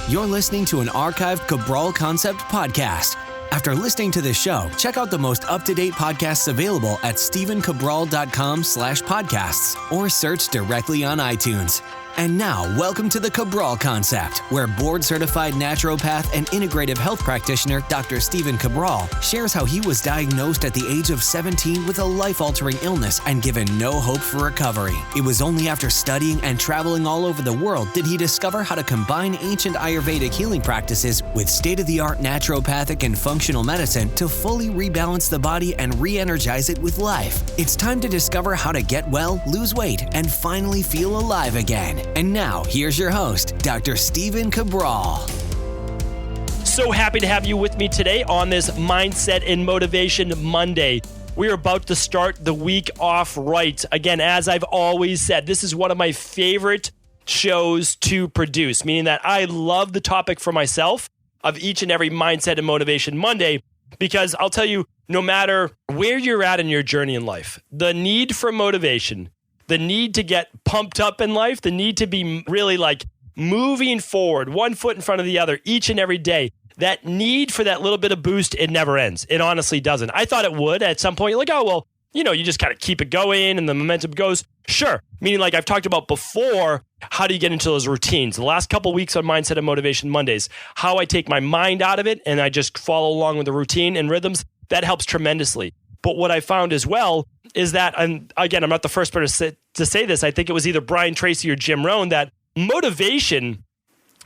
You're listening to an archived Cabral Concept podcast. After listening to this show, check out the most up-to-date podcasts available at stephencabral.com/podcasts or search directly on iTunes. And now, welcome to the Cabral Concept, where board-certified naturopath and integrative health practitioner Dr. Stephen Cabral shares how he was diagnosed at the age of 17 with a life-altering illness and given no hope for recovery. It was only after studying and traveling all over the world did he discover how to combine ancient Ayurvedic healing practices with state-of-the-art naturopathic and functional medicine to fully rebalance the body and re-energize it with life. It's time to discover how to get well, lose weight, and finally feel alive again. And now, here's your host, Dr. Stephen Cabral. So happy to have you with me today on this Mindset and Motivation Monday. We are about to start the week off right. Again, as I've always said, this is one of my favorite shows to produce, meaning that I love the topic for myself of each and every Mindset and Motivation Monday, because I'll tell you, no matter where you're at in your journey in life, the need for motivation, the need to get pumped up in life, the need to be really like moving forward, one foot in front of the other each and every day, that need for that little bit of boost, it never ends. It honestly doesn't. I thought it would at some point. You're like, oh, well, you know, you just kind of keep it going and the momentum goes. Sure. Meaning, like I've talked about before, how do you get into those routines? The last couple of weeks on Mindset and Motivation Mondays, how I take my mind out of it and I just follow along with the routine and rhythms, that helps tremendously. But what I found as well is that, and again, I'm not the first person to say this, I think it was either Brian Tracy or Jim Rohn, that motivation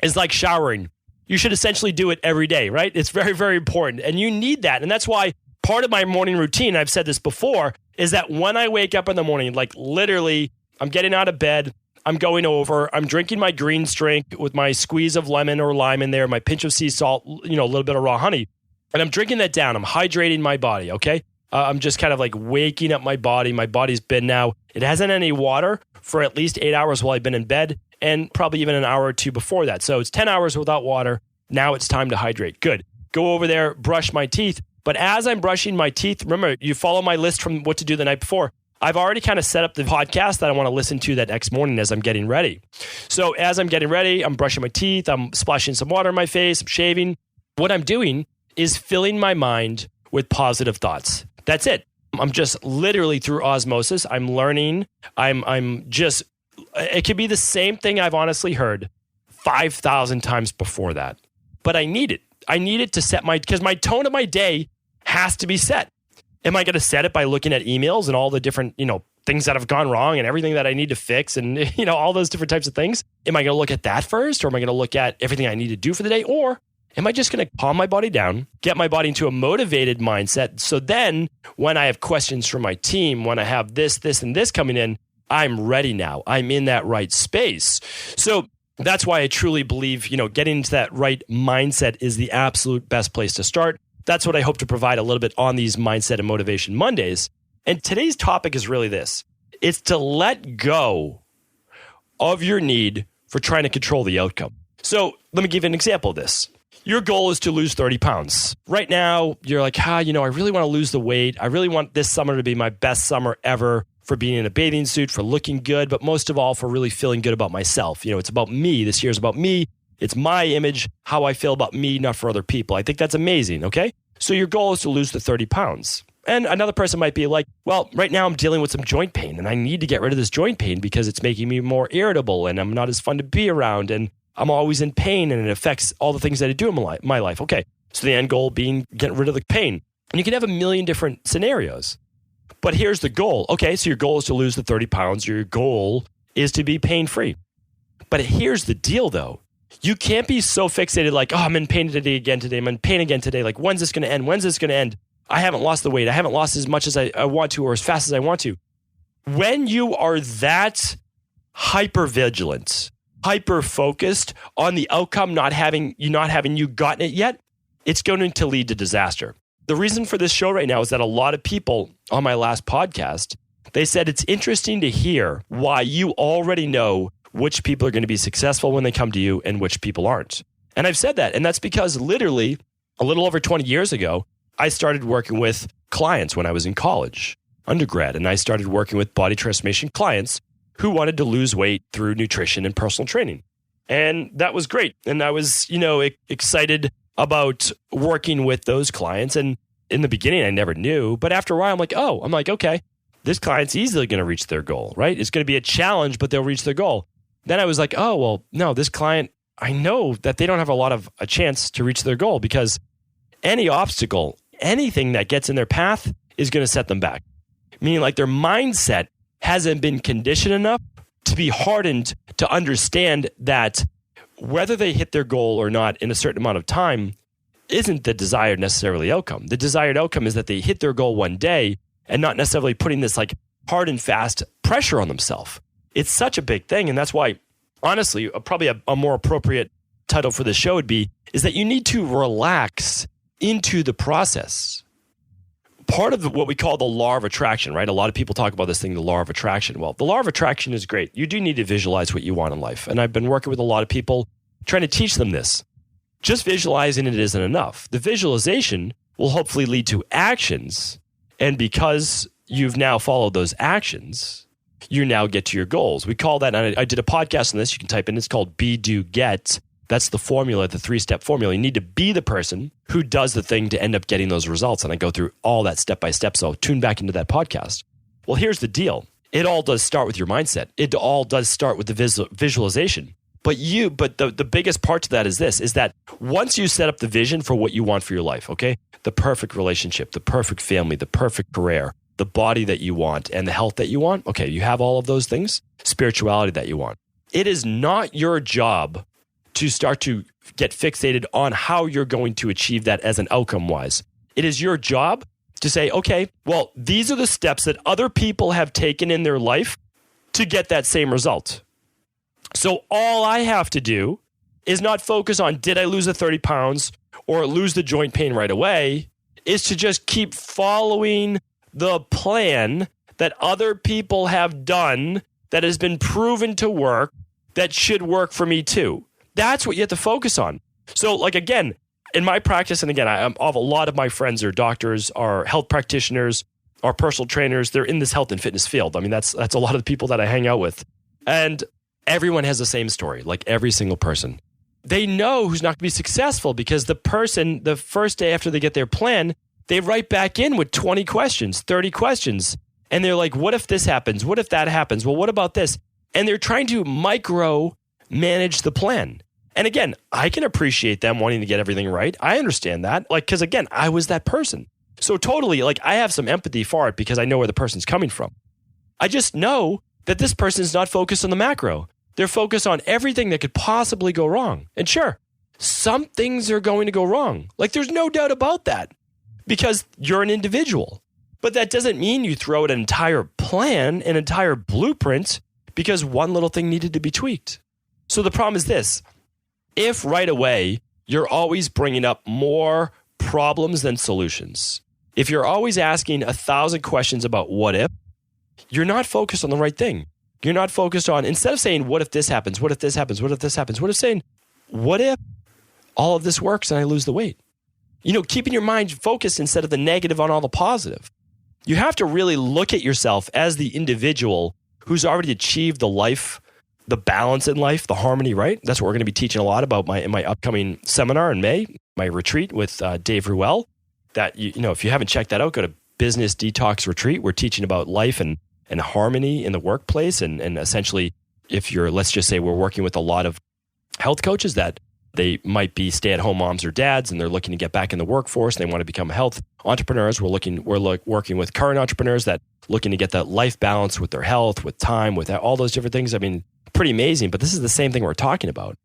is like showering. You should essentially do it every day, right? It's very, very important. And you need that. And that's why part of my morning routine, I've said this before, is that when I wake up in the morning, like literally, I'm getting out of bed, I'm going over, I'm drinking my greens drink with my squeeze of lemon or lime in there, my pinch of sea salt, you know, a little bit of raw honey. And I'm drinking that down. I'm hydrating my body, okay? I'm just kind of like waking up my body. My body's been now, it hasn't had any water for at least 8 hours while I've been in bed and probably even an hour or two before that. So it's 10 hours without water. Now it's time to hydrate. Good. Go over there, brush my teeth. But as I'm brushing my teeth, remember, you follow my list from what to do the night before. I've already kind of set up the podcast that I want to listen to that next morning as I'm getting ready. So as I'm getting ready, I'm brushing my teeth, I'm splashing some water in my face, I'm shaving. What I'm doing is filling my mind with positive thoughts. That's it. I'm just literally through osmosis. I'm learning. I'm just, it could be the same thing I've honestly heard 5,000 times before that. But I need it. I need it to set because my tone of my day has to be set. Am I going to set it by looking at emails and all the different, things that have gone wrong and everything that I need to fix and, all those different types of things? Am I going to look at that first, or am I going to look at everything I need to do for the day? Or am I just going to calm my body down, get my body into a motivated mindset? So then when I have questions from my team, when I have this, and this coming in, I'm ready now. I'm in that right space. So that's why I truly believe, getting into that right mindset is the absolute best place to start. That's what I hope to provide a little bit on these Mindset and Motivation Mondays. And today's topic is really this. It's to let go of your need for trying to control the outcome. So let me give you an example of this. Your goal is to lose 30 pounds. Right now, you're like, I really want to lose the weight. I really want this summer to be my best summer ever for being in a bathing suit, for looking good, but most of all, for really feeling good about myself. It's about me. This year is about me. It's my image, how I feel about me, not for other people. I think that's amazing, okay? So your goal is to lose the 30 pounds. And another person might be like, well, right now I'm dealing with some joint pain and I need to get rid of this joint pain because it's making me more irritable and I'm not as fun to be around and I'm always in pain and it affects all the things that I do in my life. Okay, so the end goal being getting rid of the pain. And you can have a million different scenarios. But here's the goal. Okay, so your goal is to lose the 30 pounds. Your goal is to be pain-free. But here's the deal, though. You can't be so fixated like, I'm in pain again today. I'm in pain again today. Like, when's this going to end? When's this going to end? I haven't lost the weight. I haven't lost as much as I want to or as fast as I want to. When you are that hyper-vigilant, hyper-focused on the outcome not having you gotten it yet, it's going to lead to disaster. The reason for this show right now is that a lot of people on my last podcast, they said it's interesting to hear why you already know which people are going to be successful when they come to you and which people aren't. And I've said that, and that's because literally a little over 20 years ago, I started working with clients when I was in college, undergrad, and I started working with body transformation clients who wanted to lose weight through nutrition and personal training. And that was great. And I was, excited about working with those clients. And in the beginning, I never knew. But after a while, I'm like, okay, this client's easily going to reach their goal, right? It's going to be a challenge, but they'll reach their goal. Then I was like, oh, well, no, this client, I know that they don't have a chance to reach their goal because any obstacle, anything that gets in their path is going to set them back. Meaning like their mindset hasn't been conditioned enough to be hardened to understand that whether they hit their goal or not in a certain amount of time isn't the desired necessarily outcome. The desired outcome is that they hit their goal one day and not necessarily putting this like hard and fast pressure on themselves. It's such a big thing. And that's why, honestly, probably a more appropriate title for this show would be, is that you need to relax into the process. Part of what we call the law of attraction, right? A lot of people talk about this thing, the law of attraction. Well, the law of attraction is great. You do need to visualize what you want in life. And I've been working with a lot of people trying to teach them this. Just visualizing it isn't enough. The visualization will hopefully lead to actions. And because you've now followed those actions, you now get to your goals. We call that, and I did a podcast on this, you can type in, it's called Be, Do, Get. That's the formula, the 3-step formula. You need to be the person who does the thing to end up getting those results. And I go through all that step by step. So tune back into that podcast. Well, here's the deal. It all does start with your mindset. It all does start with the visualization. But the biggest part to that is this, is that once you set up the vision for what you want for your life, okay? The perfect relationship, the perfect family, the perfect career, the body that you want, and the health that you want. Okay, you have all of those things, spirituality that you want. It is not your job to start to get fixated on how you're going to achieve that as an outcome-wise. It is your job to say, okay, well, these are the steps that other people have taken in their life to get that same result. So all I have to do is not focus on, did I lose the 30 pounds or lose the joint pain right away, is to just keep following the plan that other people have done that has been proven to work that should work for me too. That's what you have to focus on. So like, again, in my practice, and again, a lot of my friends are doctors, are health practitioners, are personal trainers. They're in this health and fitness field. I mean, that's a lot of the people that I hang out with. And everyone has the same story, like every single person. They know who's not going to be successful because the person, the first day after they get their plan, they write back in with 20 questions, 30 questions. And they're like, what if this happens? What if that happens? Well, what about this? And they're trying to micro manage the plan. And again, I can appreciate them wanting to get everything right. I understand that. Like, because again, I was that person. So totally, like I have some empathy for it because I know where the person's coming from. I just know that this person's not focused on the macro. They're focused on everything that could possibly go wrong. And sure, some things are going to go wrong. Like there's no doubt about that because you're an individual. But that doesn't mean you throw out an entire plan, an entire blueprint because one little thing needed to be tweaked. So the problem is this. If right away you're always bringing up more problems than solutions, if you're always asking 1,000 questions about what if, you're not focused on the right thing. You're not focused on, instead of saying, what if this happens? What if this happens? What if this happens? What if saying, what if all of this works and I lose the weight? Keeping your mind focused instead of the negative on all the positive. You have to really look at yourself as the individual who's already achieved the life, the balance in life, the harmony, right? That's what we're going to be teaching a lot about in my upcoming seminar in May, my retreat with Dave Ruel. That, if you haven't checked that out, go to Business Detox Retreat. We're teaching about life and harmony in the workplace. And essentially, if let's just say we're working with a lot of health coaches that they might be stay-at-home moms or dads, and they're looking to get back in the workforce, and they want to become health entrepreneurs. We're working with current entrepreneurs that looking to get that life balance with their health, with time, with all those different things. I mean, pretty amazing, but this is the same thing we're talking about.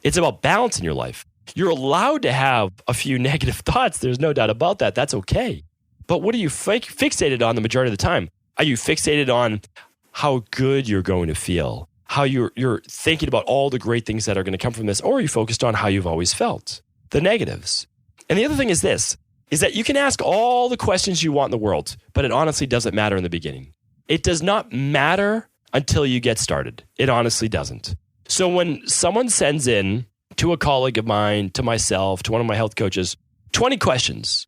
It's about balance in your life. You're allowed to have a few negative thoughts. There's no doubt about that. That's okay. But what are you fixated on the majority of the time? Are you fixated on how good you're going to feel? How you're thinking about all the great things that are going to come from this? Or are you focused on how you've always felt? The negatives. And the other thing is this, is that you can ask all the questions you want in the world, but it honestly doesn't matter in the beginning. It does not matter until you get started. It honestly doesn't. So when someone sends in to a colleague of mine, to myself, to one of my health coaches, 20 questions,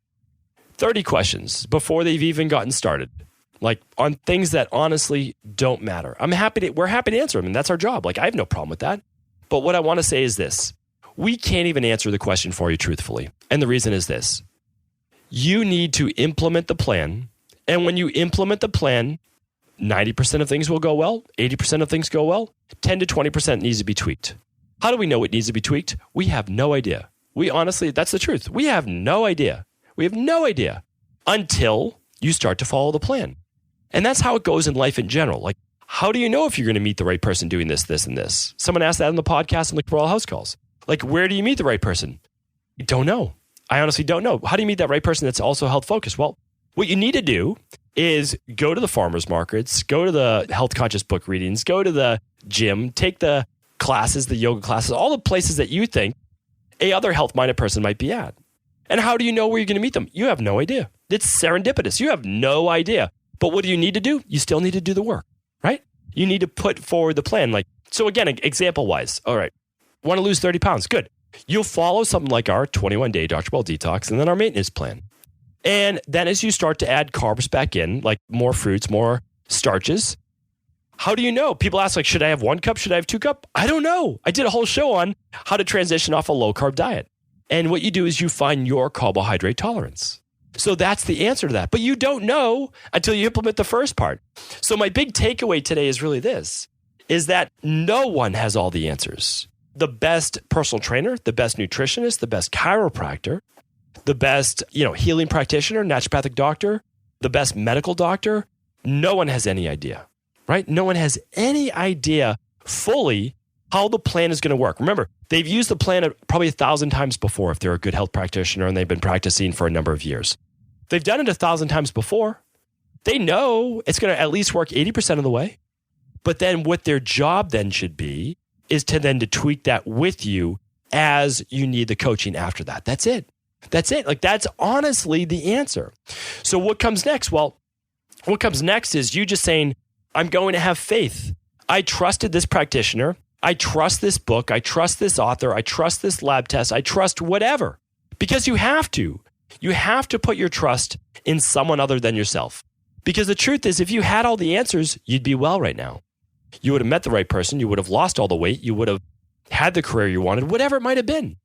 30 questions before they've even gotten started, like on things that honestly don't matter. We're happy to answer them, and that's our job. Like I have no problem with that. But what I want to say is this. We can't even answer the question for you truthfully. And the reason is this. You need to implement the plan. And when you implement the plan, 90% of things will go well, 80% of things go well, 10 to 20% needs to be tweaked. How do we know it needs to be tweaked? We have no idea. We honestly, that's the truth. We have no idea. We have no idea until you start to follow the plan. And that's how it goes in life in general. Like, how do you know if you're going to meet the right person doing this, this, and this? Someone asked that on the podcast on the Cabral House Calls. Like, where do you meet the right person? You don't know. I honestly don't know. How do you meet that right person that's also health focused? Well, what you need to do is go to the farmers markets, go to the health conscious book readings, go to the gym, take the classes, the yoga classes, all the places that you think a other health-minded person might be at. And how do you know where you're going to meet them? You have no idea. It's serendipitous. You have no idea. But what do you need to do? You still need to do the work, right? You need to put forward the plan. Like, so again, example-wise, all right, want to lose 30 pounds? Good. You'll follow something like our 21-day Dr. Bell detox and then our maintenance plan. And then as you start to add carbs back in, like more fruits, more starches, how do you know? People ask, like, should I have 1 cup? Should I have 2 cup? I don't know. I did a whole show on how to transition off a low-carb diet. And what you do is you find your carbohydrate tolerance. So that's the answer to that. But you don't know until you implement the first part. So my big takeaway today is really this, is that no one has all the answers. The best personal trainer, the best nutritionist, the best chiropractor, the best, healing practitioner, naturopathic doctor, the best medical doctor, no one has any idea, right? No one has any idea fully how the plan is going to work. Remember, they've used the plan probably 1,000 times before if they're a good health practitioner and they've been practicing for a number of years. They've done it 1,000 times before. They know it's going to at least work 80% of the way. But then what their job then should be is to tweak that with you as you need the coaching after that. That's it. That's it. Like, that's honestly the answer. So what comes next? Well, what comes next is you just saying, I'm going to have faith. I trusted this practitioner. I trust this book. I trust this author. I trust this lab test. I trust whatever. Because you have to. You have to put your trust in someone other than yourself. Because the truth is, if you had all the answers, you'd be well right now. You would have met the right person. You would have lost all the weight. You would have had the career you wanted, whatever it might have been.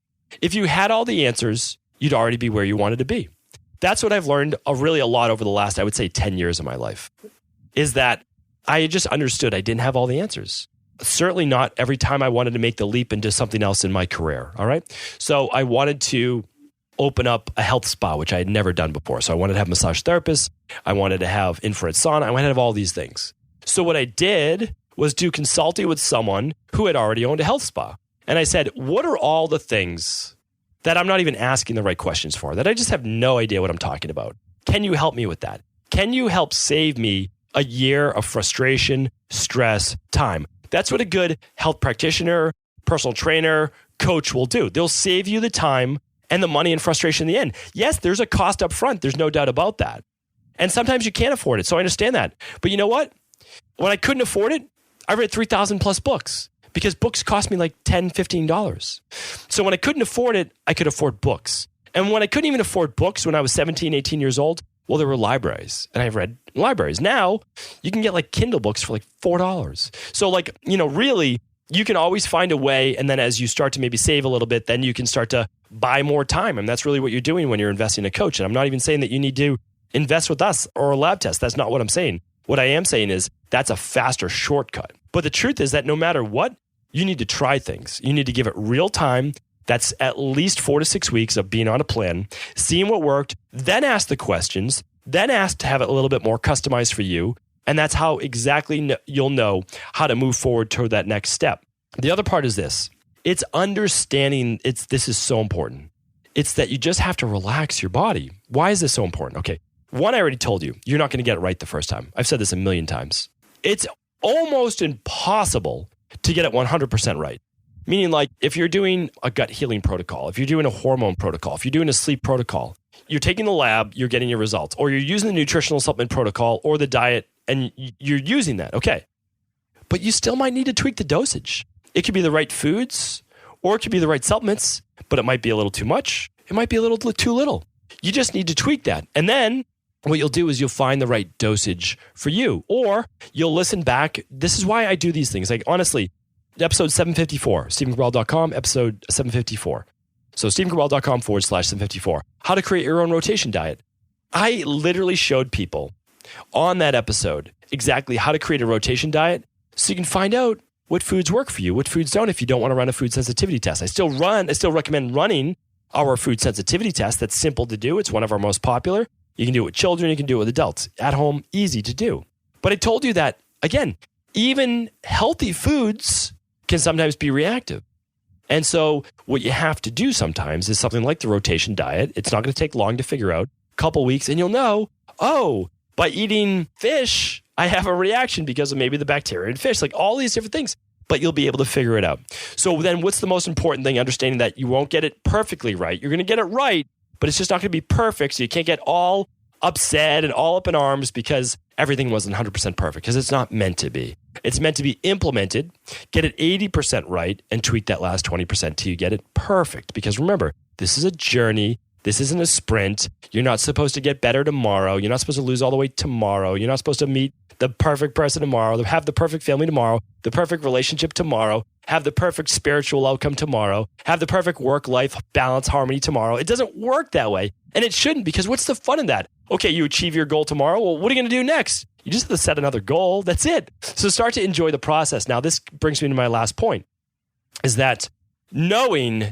If you had all the answers, you'd already be where you wanted to be. That's what I've learned really a lot over the last, I would say, 10 years of my life, is that I just understood I didn't have all the answers. Certainly not every time I wanted to make the leap into something else in my career, all right? So I wanted to open up a health spa, which I had never done before. So I wanted to have massage therapists. I wanted to have infrared sauna. I wanted to have all these things. So what I did was do consulting with someone who had already owned a health spa. And I said, what are all the things that I'm not even asking the right questions for, that I just have no idea what I'm talking about? Can you help me with that? Can you help save me a year of frustration, stress, time? That's what a good health practitioner, personal trainer, coach will do. They'll save you the time and the money and frustration in the end. Yes, there's a cost up front. There's no doubt about that. And sometimes you can't afford it. So I understand that. But you know what? When I couldn't afford it, I read 3,000 plus books because books cost me like $10, $15. So when I couldn't afford it, I could afford books. And when I couldn't even afford books when I was 17, 18 years old, well, there were libraries and I've read libraries. Now you can get like Kindle books for like $4. So like, really, you can always find a way. And then as you start to maybe save a little bit, then you can start to buy more time. And that's really what you're doing when you're investing in a coach. And I'm not even saying that you need to invest with us or a lab test. That's not what I'm saying. What I am saying is that's a faster shortcut. But the truth is that no matter what, you need to try things. You need to give it real time. That's at least 4 to 6 weeks of being on a plan, seeing what worked, then ask the questions, then ask to have it a little bit more customized for you. And that's how exactly you'll know how to move forward toward that next step. The other part is this. It's understanding, this is so important. It's that you just have to relax your body. Why is this so important? Okay. One, I already told you, you're not going to get it right the first time. I've said this a million times. It's almost impossible to get it 100% right. Meaning, like, if you're doing a gut healing protocol, if you're doing a hormone protocol, if you're doing a sleep protocol, you're taking the lab, you're getting your results, or you're using the nutritional supplement protocol or the diet, and you're using that. Okay. But you still might need to tweak the dosage. It could be the right foods, or it could be the right supplements, but it might be a little too much. It might be a little too little. You just need to tweak that. And then what you'll do is you'll find the right dosage for you, or you'll listen back. This is why I do these things. Like, honestly, episode 754, StephenCabral.com, episode 754. So StephenCabral.com/754. How to create your own rotation diet. I literally showed people on that episode exactly how to create a rotation diet so you can find out what foods work for you, what foods don't if you don't want to run a food sensitivity test. I still recommend running our food sensitivity test. That's simple to do. It's one of our most popular. You can do it with children. You can do it with adults. At home, easy to do. But I told you that, again, even healthy foods can sometimes be reactive. And so what you have to do sometimes is something like the rotation diet. It's not going to take long to figure out. A couple weeks and you'll know, oh, by eating fish, I have a reaction because of maybe the bacteria in fish, like all these different things, but you'll be able to figure it out. So then what's the most important thing? Understanding that you won't get it perfectly right. You're going to get it right, but it's just not going to be perfect. So you can't get all upset and all up in arms because everything wasn't 100% perfect, because it's not meant to be. It's meant to be implemented, get it 80% right, and tweak that last 20% till you get it perfect. Because remember, this is a journey. This isn't a sprint. You're not supposed to get better tomorrow. You're not supposed to lose all the weight tomorrow. You're not supposed to meet the perfect person tomorrow, have the perfect family tomorrow, the perfect relationship tomorrow, have the perfect spiritual outcome tomorrow, have the perfect work-life balance, harmony tomorrow. It doesn't work that way. And it shouldn't, because what's the fun in that? Okay, you achieve your goal tomorrow. Well, what are you going to do next? You just have to set another goal. That's it. So start to enjoy the process. Now, this brings me to my last point, is that knowing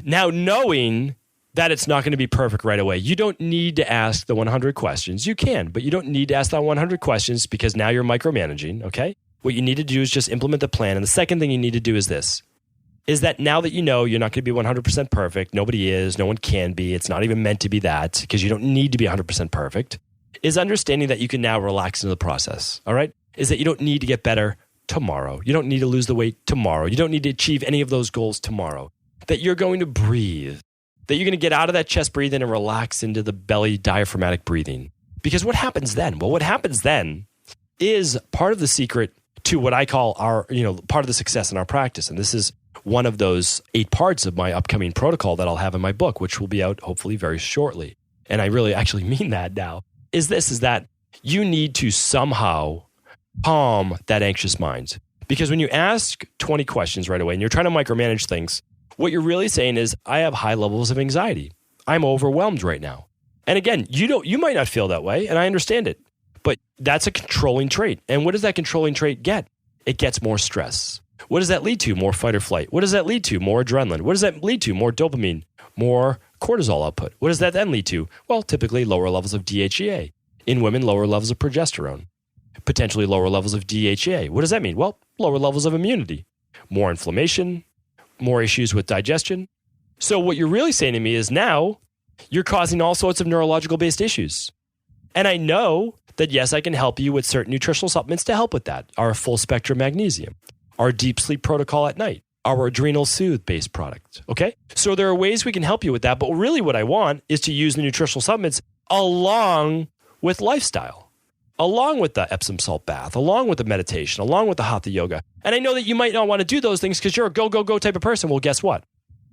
that it's not going to be perfect right away. You don't need to ask the 100 questions. You can, but you don't need to ask that 100 questions because now you're micromanaging, okay? What you need to do is just implement the plan. And the second thing you need to do is this, is that now that you know you're not going to be 100% perfect, nobody is, no one can be, it's not even meant to be that, because you don't need to be 100% perfect, is understanding that you can now relax into the process, all right? Is that you don't need to get better tomorrow. You don't need to lose the weight tomorrow. You don't need to achieve any of those goals tomorrow. That you're going to breathe. That you're going to get out of that chest breathing and relax into the belly diaphragmatic breathing. Because what happens then? Well, what happens then is part of the secret to what I call our, part of the success in our practice. And this is one of those 8 parts of my upcoming protocol that I'll have in my book, which will be out hopefully very shortly. And I really actually mean that now, is that you need to somehow calm that anxious mind. Because when you ask 20 questions right away and you're trying to micromanage things, what you're really saying is, I have high levels of anxiety. I'm overwhelmed right now. And again, you might not feel that way, and I understand it, but that's a controlling trait. And what does that controlling trait get? It gets more stress. What does that lead to? More fight or flight. What does that lead to? More adrenaline. What does that lead to? More dopamine, more cortisol output. What does that then lead to? Well, typically lower levels of DHEA. In women, lower levels of progesterone. Potentially lower levels of DHEA. What does that mean? Well, lower levels of immunity. More inflammation, more issues with digestion. So what you're really saying to me is now you're causing all sorts of neurological based issues. And I know that, yes, I can help you with certain nutritional supplements to help with that. Our full spectrum magnesium, our deep sleep protocol at night, our adrenal soothe based product. Okay. So there are ways we can help you with that. But really what I want is to use the nutritional supplements along with lifestyle. Along with the Epsom salt bath, along with the meditation, along with the hatha yoga. And I know that you might not want to do those things because you're a go, go, go type of person. Well, guess what?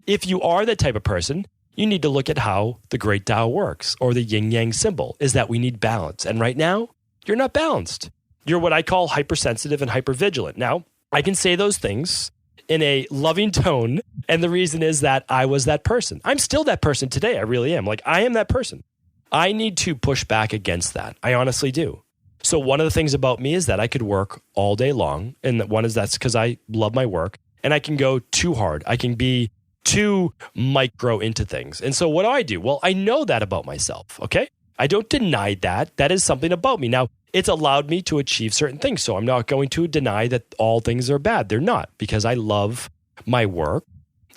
If you are that type of person, you need to look at how the great Tao works, or the yin yang symbol is that we need balance. And right now, you're not balanced. You're what I call hypersensitive and hypervigilant. Now, I can say those things in a loving tone. And the reason is that I was that person. I'm still that person today. I really am. Like, I am that person. I need to push back against that. I honestly do. So one of the things about me is that I could work all day long. And one is that's because I love my work, and I can go too hard. I can be too micro into things. And so what do? Well, I know that about myself. Okay. I don't deny that. That is something about me. Now, it's allowed me to achieve certain things. So I'm not going to deny that all things are bad. They're not, because I love my work.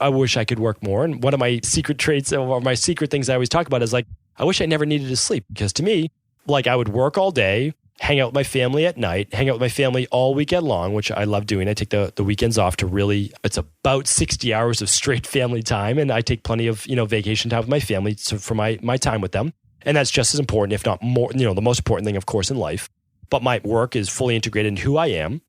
I wish I could work more. And one of my secret traits, or my secret things I always talk about, is like, I wish I never needed to sleep, because to me, like, I would work all day, hang out with my family at night, hang out with my family all weekend long, which I love doing. I take the weekends off to really, it's about 60 hours of straight family time. And I take plenty of, vacation time with my family for my time with them. And that's just as important, if not more, the most important thing, of course, in life. But my work is fully integrated in who I am.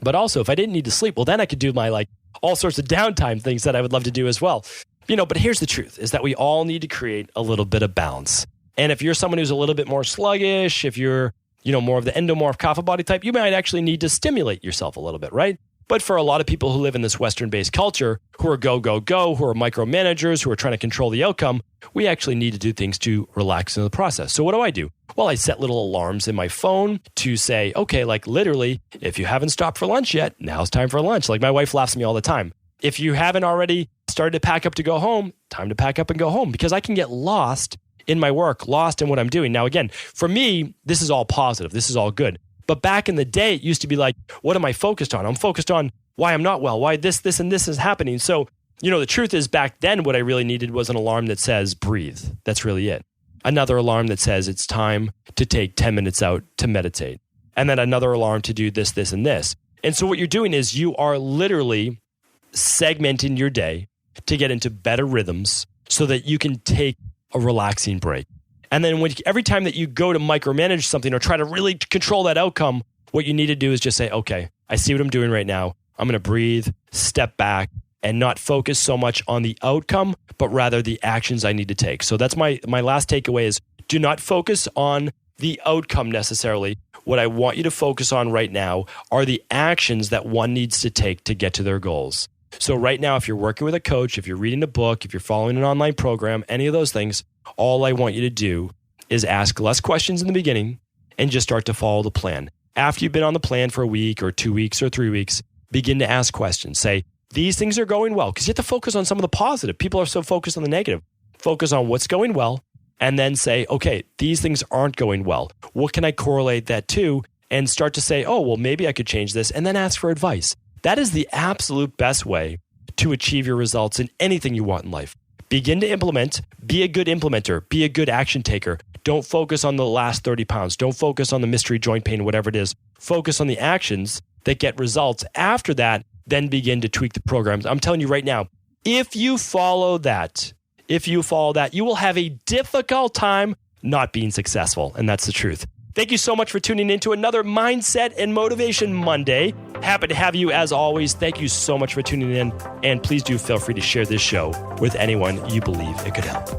But also, if I didn't need to sleep, well, then I could do my all sorts of downtime things that I would love to do as well. But here's the truth, is that we all need to create a little bit of balance. And if you're someone who's a little bit more sluggish, if you're more of the endomorph kapha body type, you might actually need to stimulate yourself a little bit, right? But for a lot of people who live in this Western-based culture, who are go, go, go, who are micromanagers, who are trying to control the outcome, we actually need to do things to relax in the process. So what do? Well, I set little alarms in my phone to say, okay, like literally, if you haven't stopped for lunch yet, now's time for lunch. Like my wife laughs at me all the time. If you haven't already started to pack up to go home, time to pack up and go home, because I can get lost in my work, lost in what I'm doing. Now, again, for me, this is all positive. This is all good. But back in the day, it used to be like, what am I focused on? I'm focused on why I'm not well, why this, and this is happening. So, the truth is back then, what I really needed was an alarm that says breathe. That's really it. Another alarm that says it's time to take 10 minutes out to meditate. And then another alarm to do this, and this. And so what you're doing is you are literally segmenting your day to get into better rhythms so that you can take a relaxing break. And then every time that you go to micromanage something or try to really control that outcome, what you need to do is just say, okay, I see what I'm doing right now. I'm going to breathe, step back, and not focus so much on the outcome, but rather the actions I need to take. So that's my last takeaway is do not focus on the outcome necessarily. What I want you to focus on right now are the actions that one needs to take to get to their goals. So right now, if you're working with a coach, if you're reading a book, if you're following an online program, any of those things, all I want you to do is ask less questions in the beginning and just start to follow the plan. After you've been on the plan for a week or 2 weeks or 3 weeks, begin to ask questions. Say, these things are going well, because you have to focus on some of the positive. People are so focused on the negative. Focus on what's going well, and then say, okay, these things aren't going well. What can I correlate that to? And start to say, oh, well, maybe I could change this, and then ask for advice. That is the absolute best way to achieve your results in anything you want in life. Begin to implement, be a good implementer, be a good action taker. Don't focus on the last 30 pounds. Don't focus on the mystery joint pain, whatever it is. Focus on the actions that get results. After that, then begin to tweak the programs. I'm telling you right now, if you follow that, you will have a difficult time not being successful. And that's the truth. Thank you so much for tuning in to another Mindset and Motivation Monday. Happy to have you as always. Thank you so much for tuning in. And please do feel free to share this show with anyone you believe it could help.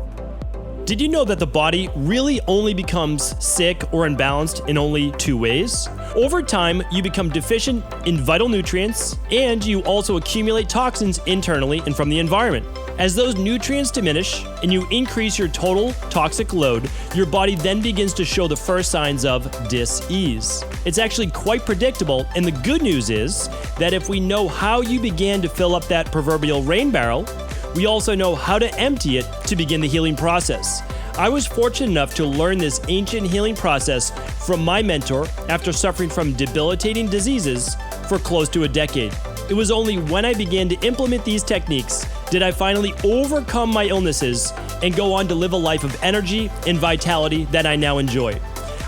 Did you know that the body really only becomes sick or imbalanced in only 2 ways? Over time, you become deficient in vital nutrients, and you also accumulate toxins internally and from the environment. As those nutrients diminish and you increase your total toxic load, your body then begins to show the first signs of dis-ease. It's actually quite predictable, and the good news is that if we know how you began to fill up that proverbial rain barrel, we also know how to empty it to begin the healing process. I was fortunate enough to learn this ancient healing process from my mentor after suffering from debilitating diseases for close to a decade. It was only when I began to implement these techniques did I finally overcome my illnesses and go on to live a life of energy and vitality that I now enjoy.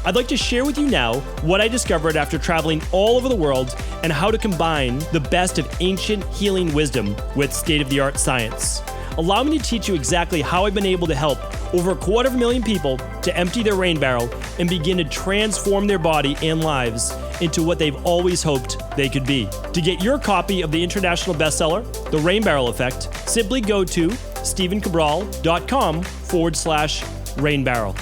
I'd like to share with you now what I discovered after traveling all over the world and how to combine the best of ancient healing wisdom with state-of-the-art science. Allow me to teach you exactly how I've been able to help over 250,000 people to empty their rain barrel and begin to transform their body and lives into what they've always hoped they could be. To get your copy of the international bestseller, The Rain Barrel Effect, simply go to stephencabral.com/rain barrel.